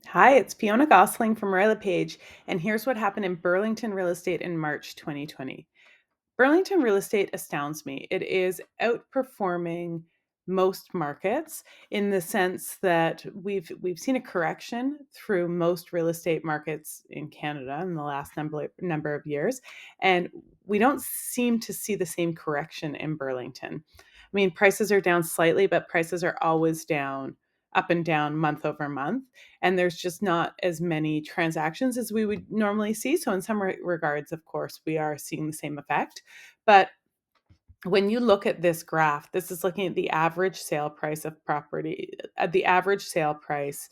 Hi, it's Fionna Gossling from Royal LePage, and here's what happened in Burlington real estate in March 2020. Burlington real estate astounds me. It is outperforming most markets in the sense that we've seen a correction through most real estate markets in Canada in the last number of years, and we don't seem to see the same correction in Burlington. I mean, prices are down slightly, but prices are always down, up and down month over month, and there's just not as many transactions as we would normally see. So in some regards, of course, we are seeing the same effect. But when you look at this graph, this is looking at the average sale price of property, at the average sale price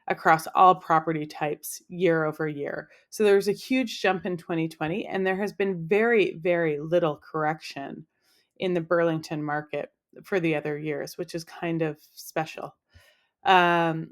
across all property types year over year. So there was a huge jump in 2020, and there has been very, very little correction in the Burlington market for the other years, which is kind of special. Um,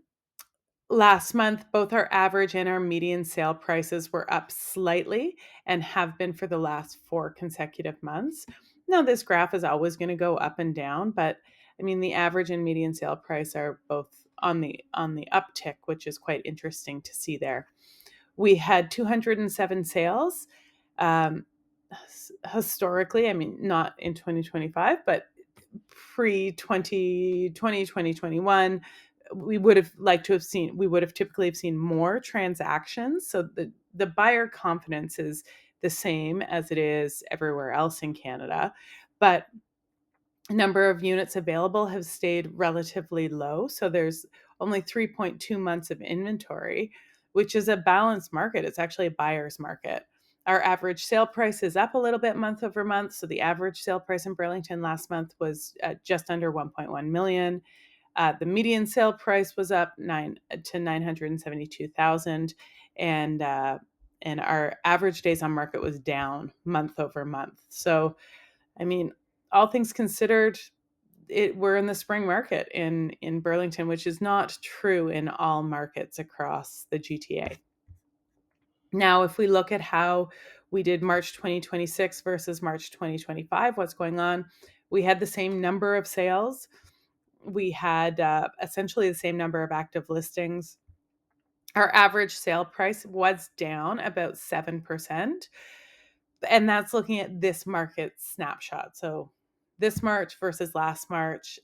Last month, both our average and our median sale prices were up slightly and have been for the last 4 consecutive months. Now, this graph is always going to go up and down, but I mean, the average and median sale price are both on the uptick, which is quite interesting to see there. We had 207 sales. Um, Historically, I mean, not in 2025, but pre 2020, 2021, we would have typically have seen more transactions. So the buyer confidence is the same as it is everywhere else in Canada, but number of units available have stayed relatively low. So there's only 3.2 months of inventory, which is a balanced market. It's actually a buyer's market. Our average sale price is up a little bit month over month. So the average sale price in Burlington last month was just under 1.1 million. The median sale price was up 972,000, and our average days on market was down month over month. So, I mean, all things considered, we're in the spring market in Burlington, which is not true in all markets across the GTA. Now, if we look at how we did March 2026 versus March 2025, what's going on? We had the same number of sales. We had essentially the same number of active listings. Our average sale price was down about 7%. And that's looking at this market snapshot. So this March versus last March,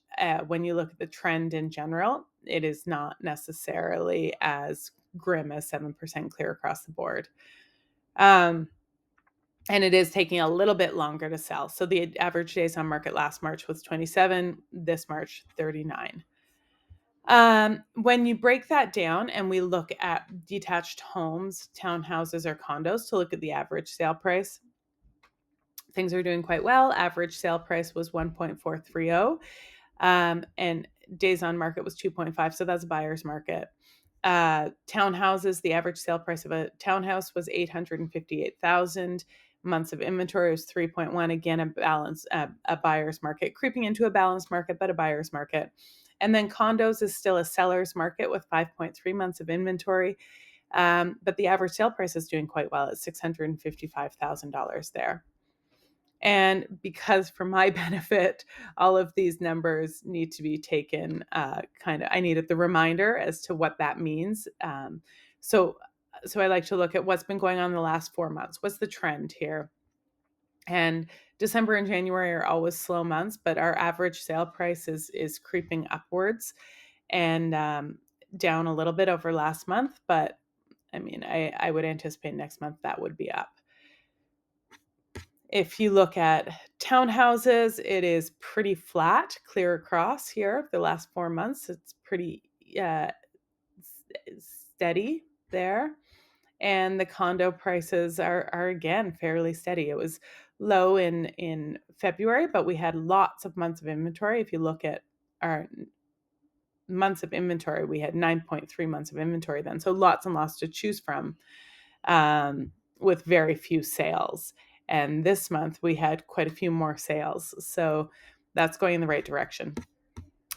when you look at the trend in general, it is not necessarily as grim as 7% clear across the board. And it is taking a little bit longer to sell. So the average days on market last March was 27, this March, 39. When you break that down and we look at detached homes, townhouses, or condos to look at the average sale price, things are doing quite well. Average sale price was 1.430, and days on market was 2.5. So that's a buyer's market. Townhouses, the average sale price of a townhouse was 858,000. Months of inventory was 3.1. Again, a buyer's market, creeping into a balanced market, but a buyer's market. And then condos is still a seller's market with 5.3 months of inventory. But the average sale price is doing quite well at $655,000 there. And because for my benefit, all of these numbers need to be taken I needed the reminder as to what that means. So I like to look at what's been going on in the last 4 months. What's the trend here? And December and January are always slow months, but our average sale price is creeping upwards and down a little bit over last month. But I mean, I would anticipate next month that would be up. If you look at townhouses, it is pretty flat, clear across here. The last 4 months, it's pretty uh, steady there. And the condo prices are again fairly steady. It was low in February, but we had lots of months of inventory. If you look at our months of inventory, we had 9.3 months of inventory then. So lots and lots to choose from, with very few sales. And this month we had quite a few more sales. So that's going in the right direction.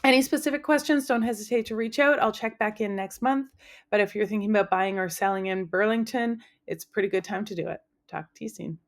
Any specific questions, don't hesitate to reach out. I'll check back in next month. But if you're thinking about buying or selling in Burlington, it's a pretty good time to do it. Talk to you soon.